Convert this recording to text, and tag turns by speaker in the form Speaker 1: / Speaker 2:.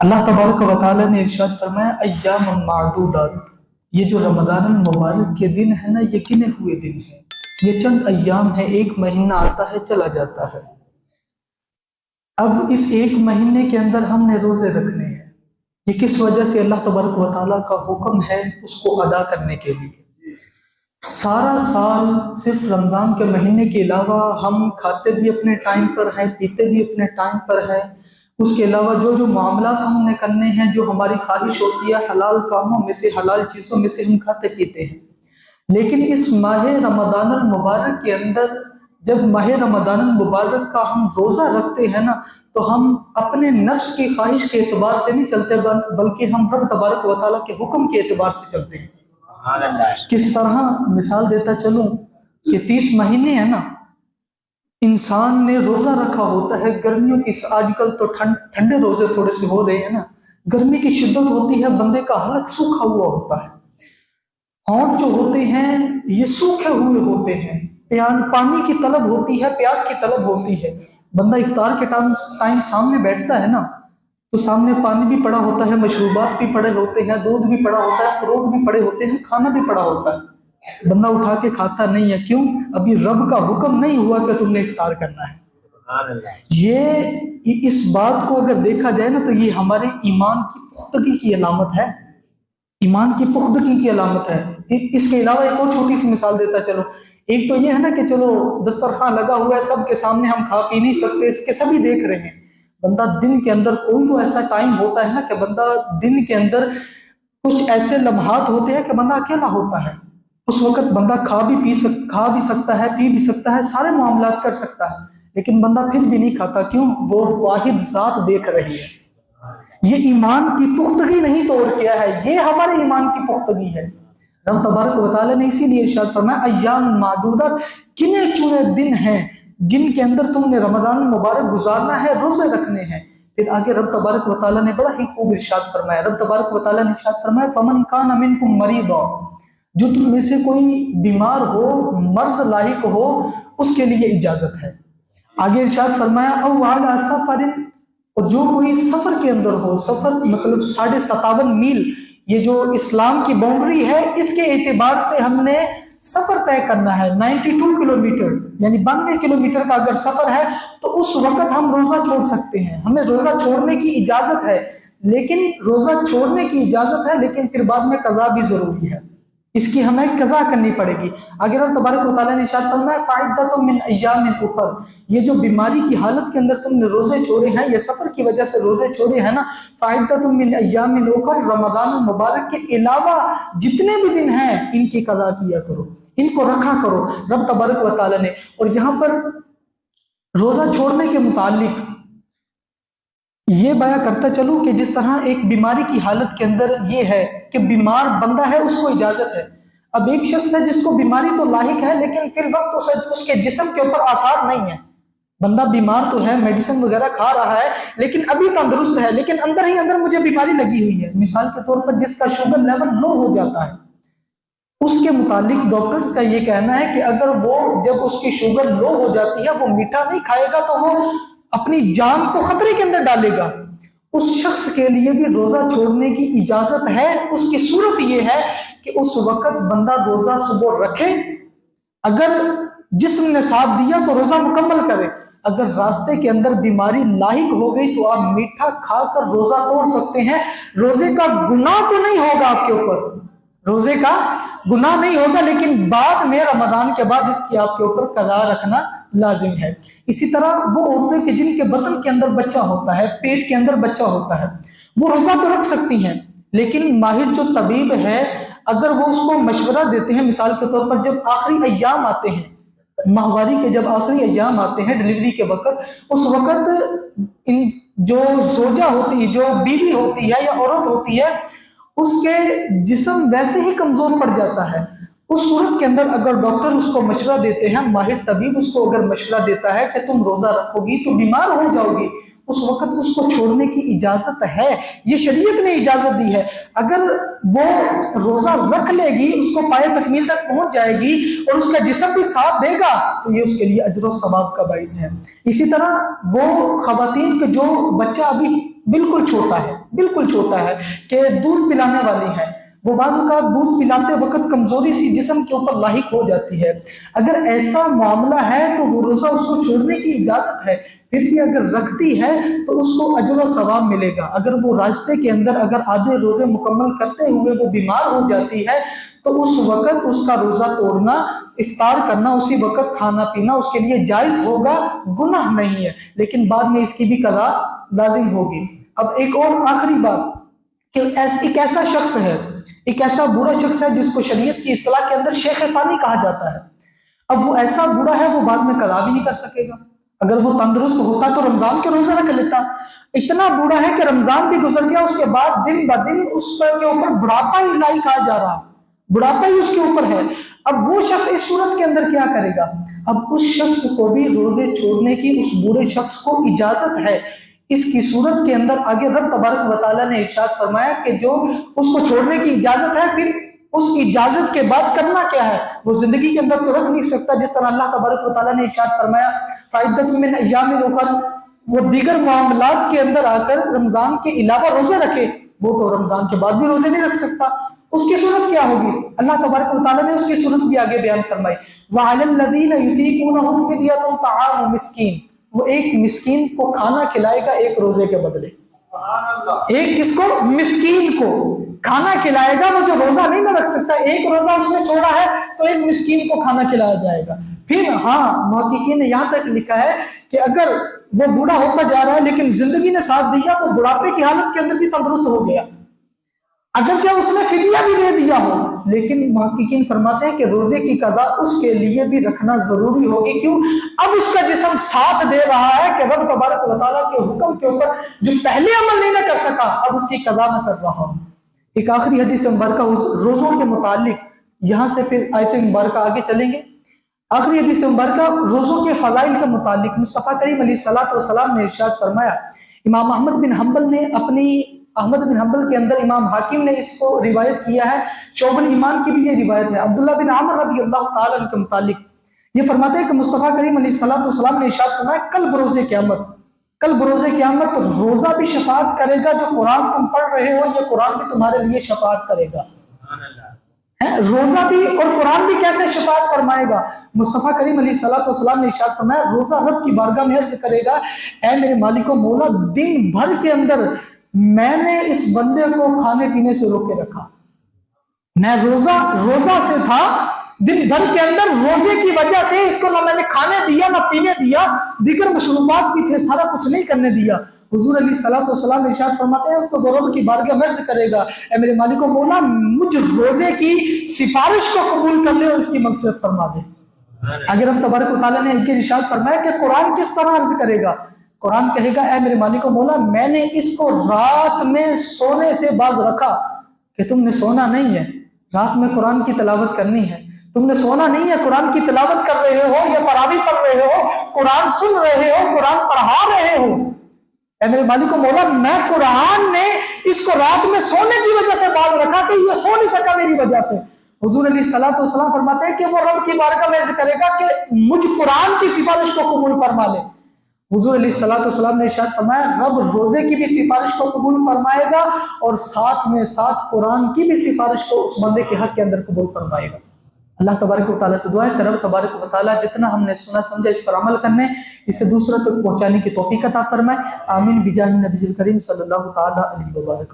Speaker 1: اللہ تبارک و تعالیٰ نے ارشاد فرمایا ایام معدودات، یہ جو رمضان المبارک کے دن ہے نا، یہ گنے ہوئے دن ہیں، یہ چند ایام ہے، ایک مہینہ آتا ہے چلا جاتا ہے۔ اب اس ایک مہینے کے اندر ہم نے روزے رکھنے ہیں، یہ کس وجہ سے اللہ تبارک و تعالیٰ کا حکم ہے اس کو ادا کرنے کے لیے۔ سارا سال صرف رمضان کے مہینے کے علاوہ ہم کھاتے بھی اپنے ٹائم پر ہیں، پیتے بھی اپنے ٹائم پر ہیں، اس کے علاوہ جو معاملات ہم نے کرنے ہیں، جو ہماری خواہش ہوتی ہے حلال کاموں میں سے، حلال چیزوں میں سے ہم کھاتے پیتے ہیں۔ لیکن اس ماہ رمضان المبارک کے اندر جب ماہ رمضان المبارک کا ہم روزہ رکھتے ہیں نا، تو ہم اپنے نفس کی خواہش کے اعتبار سے نہیں چلتے، بلکہ ہم رب تبارک و تعالیٰ کے حکم کے اعتبار سے چلتے ہیں۔ کس طرح مثال دیتا چلوں کہ 30 مہینے ہیں نا، انسان نے روزہ رکھا ہوتا ہے گرمیوں کی، آج کل تو ٹھنڈے روزے تھوڑے سے ہو رہے ہیں نا، گرمی کی شدت ہوتی ہے، بندے کا حلق سوکھا ہوا ہوتا ہے، ہونٹ جو ہوتے ہیں یہ سوکھے ہوئے ہوتے ہیں، پانی کی طلب ہوتی ہے، پیاس کی طلب ہوتی ہے۔ بندہ افطار کے ٹائم سامنے بیٹھتا ہے نا، تو سامنے پانی بھی پڑا ہوتا ہے، مشروبات بھی پڑے ہوتے ہیں، دودھ بھی پڑا ہوتا ہے، فروٹ بھی پڑے ہوتے ہیں، کھانا بھی پڑا ہوتا ہے، بندہ اٹھا کے کھاتا نہیں ہے۔ کیوں؟ ابھی رب کا حکم نہیں ہوا کہ تم نے افطار کرنا ہے۔ یہ اس بات کو اگر دیکھا جائے نا، تو یہ ہمارے ایمان کی پختگی کی علامت ہے، ایمان کی پختگی کی علامت ہے۔ اس کے علاوہ ایک اور چھوٹی سی مثال دیتا چلو، ایک تو یہ ہے نا کہ چلو دسترخوان لگا ہوا ہے، سب کے سامنے ہم کھا پی نہیں سکتے، اس کے سبھی دیکھ رہے ہیں۔ بندہ دن کے اندر کوئی تو ایسا ٹائم ہوتا ہے نا کہ بندہ دن کے اندر کچھ ایسے لمحات ہوتے ہیں کہ بندہ اکیلا ہوتا ہے، اس وقت بندہ کھا بھی سکتا ہے، پی بھی سکتا ہے، سارے معاملات کر سکتا ہے، لیکن بندہ پھر بھی نہیں کھاتا۔ کیوں؟ وہ واحد ذات دیکھ رہی ہے۔ یہ ایمان کی پختگی نہیں تو اور کیا ہے، یہ ہمارے ایمان کی پختگی ہے۔ رب تبارک و تعالیٰ نے اسی لیے ارشاد فرمایا ایام معدودات، گنے چنے دن ہیں جن کے اندر تم نے رمضان مبارک گزارنا ہے، روزے رکھنے ہیں۔ پھر آگے رب تبارک و تعالیٰ نے بڑا ہی خوب ارشاد فرمایا، رب تبارک و تعالیٰ نے ارشاد فرمایا فمن کان منکم مریضا، جو تم میں سے کوئی بیمار ہو، مرض لاحق ہو، اس کے لیے اجازت ہے۔ آگے ارشاد فرمایا او علی سفر، اور جو کوئی سفر کے اندر ہو، سفر مطلب 57.5 میل، یہ جو اسلام کی باؤنڈری ہے، اس کے اعتبار سے ہم نے سفر طے کرنا ہے 92 کلومیٹر، یعنی 92 کلومیٹر کا اگر سفر ہے تو اس وقت ہم روزہ چھوڑ سکتے ہیں، ہمیں روزہ چھوڑنے کی اجازت ہے، لیکن روزہ چھوڑنے کی اجازت ہے، لیکن پھر بعد میں قضا بھی ضروری ہے، اس کی ہمیں قضا کرنی پڑے گی۔ اگر اللہ تبارک و تعالیٰ نے ارشاد فرمایا فَعِدَّةٌ مِّنْ أَيَّامٍ أُخَرَ، یہ جو بیماری کی حالت کے اندر تم نے روزے چھوڑے ہیں، یہ سفر کی وجہ سے روزے چھوڑے ہیں نا، فَعِدَّةٌ مِّنْ أَيَّامٍ أُخَرَ، رمضان المبارک کے علاوہ جتنے بھی دن ہیں ان کی قضا کیا کرو، ان کو رکھا کرو رب تبارک و تعالیٰ نے۔ اور یہاں پر روزہ چھوڑنے کے متعلق یہ بیان کرتا چلوں کہ جس طرح ایک بیماری کی حالت کے اندر یہ ہے کہ بیمار بندہ ہے، اس کو اجازت ہے۔ اب ایک شخص ہے جس کو بیماری تو لاحق ہے، لیکن فی الوقت اس کے جسم کے اوپر آثار نہیں ہے، بندہ بیمار تو ہے، میڈیسن وغیرہ کھا رہا ہے، لیکن ابھی تندرست ہے، لیکن اندر ہی اندر مجھے بیماری لگی ہوئی ہے۔ مثال کے طور پر جس کا شوگر لیول لو ہو جاتا ہے، اس کے متعلق ڈاکٹر کا یہ کہنا ہے کہ اگر وہ جب اس کی شوگر لو ہو جاتی ہے، وہ میٹھا نہیں کھائے گا تو وہ اپنی جان کو خطرے کے اندر ڈالے گا۔ اس شخص کے لیے بھی روزہ چھوڑنے کی اجازت ہے۔ اس کی صورت یہ ہے کہ اس وقت بندہ روزہ صبح رکھے، اگر جسم نے ساتھ دیا تو روزہ مکمل کرے، اگر راستے کے اندر بیماری لاحق ہو گئی تو آپ میٹھا کھا کر روزہ توڑ سکتے ہیں، روزے کا گناہ تو نہیں ہوگا آپ کے اوپر، روزے کا گناہ نہیں ہوگا، لیکن بعد میں رمضان کے بعد اس کی آپ کے اوپر قضا رکھنا لازم ہے۔ اسی طرح وہ عورتیں کہ جن کے بطن کے اندر بچہ ہوتا ہے، پیٹ کے اندر بچہ ہوتا ہے، وہ روزہ تو رکھ سکتی ہیں، لیکن ماہر جو طبیب ہے اگر وہ اس کو مشورہ دیتے ہیں، مثال کے طور پر جب آخری ایام آتے ہیں، ماہواری کے جب آخری ایام آتے ہیں ڈیلیوری کے وقت، اس وقت جو زوجہ ہوتی ہے، جو بیوی ہوتی ہے یا عورت ہوتی ہے، اس کے جسم ویسے ہی کمزور پڑ جاتا ہے۔ اس صورت کے اندر اگر ڈاکٹر اس کو مشورہ دیتے ہیں، ماہر طبیب اس کو اگر مشورہ دیتا ہے کہ تم روزہ رکھو گی تو بیمار ہو جاؤ گی، اس وقت اس کو چھوڑنے کی اجازت ہے، یہ شریعت نے اجازت دی ہے۔ اگر وہ روزہ رکھ لے گی، اس کو پائے تکمیل تک پہنچ جائے گی اور اس کا جسم بھی ساتھ دے گا تو یہ اس کے لیے اجر و ثواب کا باعث ہے۔ اسی طرح وہ خواتین کے جو بچہ ابھی بالکل چھوٹا ہے، بالکل چھوٹا ہے کہ دودھ پلانے والی ہے، وہ بعض اوقات دودھ پلاتے وقت کمزوری سی جسم کے اوپر لاحق ہو جاتی ہے، اگر ایسا معاملہ ہے تو وہ روزہ اس کو چھوڑنے کی اجازت ہے، پھر بھی اگر رکھتی ہے تو اس کو اجر و ثواب ملے گا۔ اگر وہ راستے کے اندر اگر آدھے روزے مکمل کرتے ہوئے وہ بیمار ہو جاتی ہے تو اس وقت اس کا روزہ توڑنا، افطار کرنا، اسی وقت کھانا پینا اس کے لیے جائز ہوگا، گناہ نہیں ہے، لیکن بعد میں اس کی بھی قضا لازم ہوگی۔ اب ایک اور آخری بات کہ ایک ایسا شخص ہے، ایک ایسا برا شخص ہے جس کو شریعت کی اصطلاح کے اندر شیخ فانی کہا جاتا ہے۔ اب وہ ایسا برا ہے، وہ بعد میں قضا بھی نہیں کر سکے گا۔ اگر وہ تندرست ہوتا تو رمضان کے روزہ رکھ لیتا، اتنا برا ہے کہ رمضان بھی گزر گیا، اس کے بعد دن بدن اس کے اوپر بڑھاپا ہی لاحق آ جا رہا، بڑھاپا ہی اس کے اوپر ہے۔ اب وہ شخص اس صورت کے اندر کیا کرے گا؟ اب اس شخص کو بھی روزے چھوڑنے کی اس برے شخص کو اجازت ہے۔ اس کی صورت کے اندر آگے رب تبارک و تعالیٰ نے ارشاد فرمایا کہ جو اس کو چھوڑنے کی اجازت ہے، پھر اس اجازت کے بعد کرنا کیا ہے؟ وہ زندگی کے اندر تو رکھ نہیں سکتا، جس طرح اللہ تبارک و تعالیٰ نے ارشاد فرمایا فَعِدَّةٌ مِّنْ أَيَّامٍ أُخَرَ، وہ دیگر معاملات کے اندر آ کر رمضان کے علاوہ روزے رکھے، وہ تو رمضان کے بعد بھی روزے نہیں رکھ سکتا۔ اس کی صورت کیا ہوگی؟ اللہ تبارک و تعالیٰ نے اس کی صورت بھی آگے بیان فرمائی وَعَلَى الَّذِينَ يُطِيقُونَهُ فِدْيَةٌ طَعَامُ مِسْكِينٍ، وہ ایک مسکین کو کھانا کھلائے گا ایک روزے کے بدلے، ایک کس کو؟ مسکین کو کھانا کھلائے گا، وہ جو روزہ نہیں نہ رکھ سکتا، ایک روزہ اس نے چھوڑا ہے تو ایک مسکین کو کھانا کھلایا جائے گا۔ پھر ہاں محققین نے یہاں تک لکھا ہے کہ اگر وہ بوڑھا ہوتا جا رہا ہے لیکن زندگی نے ساتھ دیا تو بڑھاپے کی حالت کے اندر بھی تندرست ہو گیا، اگرچہ اس نے فدیہ بھی دے دیا ہو، لیکن محققین فرماتے ہیں کہ روزے کی قضا اس کے لیے بھی رکھنا ضروری ہوگی۔ کیوں؟ اب اس کا جسم ساتھ دے رہا ہے کہ رب تبارک و تعالیٰ کے حکم کے اوپر جو پہلے عمل نہیں نہ کر سکا اب اس کی قضا میں کر رہا ہوں۔ ایک آخری حدیث مبارکہ روزوں کے متعلق، یہاں سے پھر آیت مبارکہ آگے چلیں گے۔ آخری حدیث مبارکہ روزوں کے فضائل کے متعلق مصطفیٰ کریم علیہ الصلوۃ والسلام نے ارشاد فرمایا، امام احمد بن حنبل نے احمد بن حنبل کے اندر امام حاکم نے اس کو روایت کیا ہے، شعب الایمان کی بھی یہ روایت ہے، عبداللہ بن عامر رضی اللہ تعالیٰ عنہ کے متعلق یہ فرماتے ہیں کہ مصطفیٰ کریم علیہ الصلوۃ والسلام نے ارشاد فرمایا کل بروز قیامت، کل بروز قیامت روزہ بھی شفاعت کرے گا، جو قرآن تم پڑھ رہے ہو یہ قرآن بھی تمہارے لیے شفاعت کرے گا۔ روزہ بھی اور قرآن بھی کیسے شفاعت فرمائے گا؟ مصطفیٰ کریم علیہ الصلوۃ والسلام نے ارشاد فرمایا روزہ رب کی بارگاہ میں عرض کرے گا، اے میرے مالک و مولا، دن بھر کے اندر میں نے اس بندے کو کھانے پینے سے روکے رکھا، میں روزہ سے تھا، دن بھر کے اندر روزے کی وجہ سے اس کو نہ میں نے کھانے دیا نہ پینے دیا، دیگر مشروبات بھی تھے، سارا کچھ نہیں کرنے دیا۔ حضور علیہ الصلوۃ والسلام ارشاد فرماتے ہیں تو رب کی بارگاہ میں عرض کرے گا، اے میرے مالک و مولا، مجھ روزے کی سفارش کو قبول کر لے اور اس کی مغفرت فرما دے۔ اگر ہم تبارک و تعالیٰ نے ان کے ارشاد فرمایا کہ قرآن کس طرح عرض کرے گا؟ قرآن کہے گا، اے میرے مالک و مولا، میں نے اس کو رات میں سونے سے باز رکھا کہ تم نے سونا نہیں ہے، رات میں قرآن کی تلاوت کرنی ہے، تم نے سونا نہیں ہے، قرآن کی تلاوت کر رہے ہو یا تراویح پڑھ رہے ہو، قرآن سن رہے ہو، قرآن پڑھا رہے ہو۔ اے میرے مالک و مولا، میں قرآن نے اس کو رات میں سونے کی وجہ سے باز رکھا کہ یہ سو نہیں سکا میری وجہ سے۔ حضور علیہ الصلوۃ والسلام فرماتے ہیں کہ وہ رب کی بارگاہ میں عرض کرے گا کہ مجھ قرآن کی سفارش کو قبول فرما لے۔ حضور علیہ الصلوۃ والسلام نے ارشاد فرمایا رب روزے کی بھی سفارش کو قبول فرمائے گا اور ساتھ میں ساتھ قرآن کی بھی سفارش کو اس بندے کے حق کے اندر قبول فرمائے گا۔ اللہ تبارک و تعالیٰ سے دعا ہے کہ رب تبارک و تعالیٰ جتنا ہم نے سنا سمجھا اس پر عمل کرنے، اسے دوسروں تک پہنچانے کی توفیق عطا فرمائے۔ آمین بجاہ نبی کریم صلی اللہ تعالیٰ علیہ وسلم۔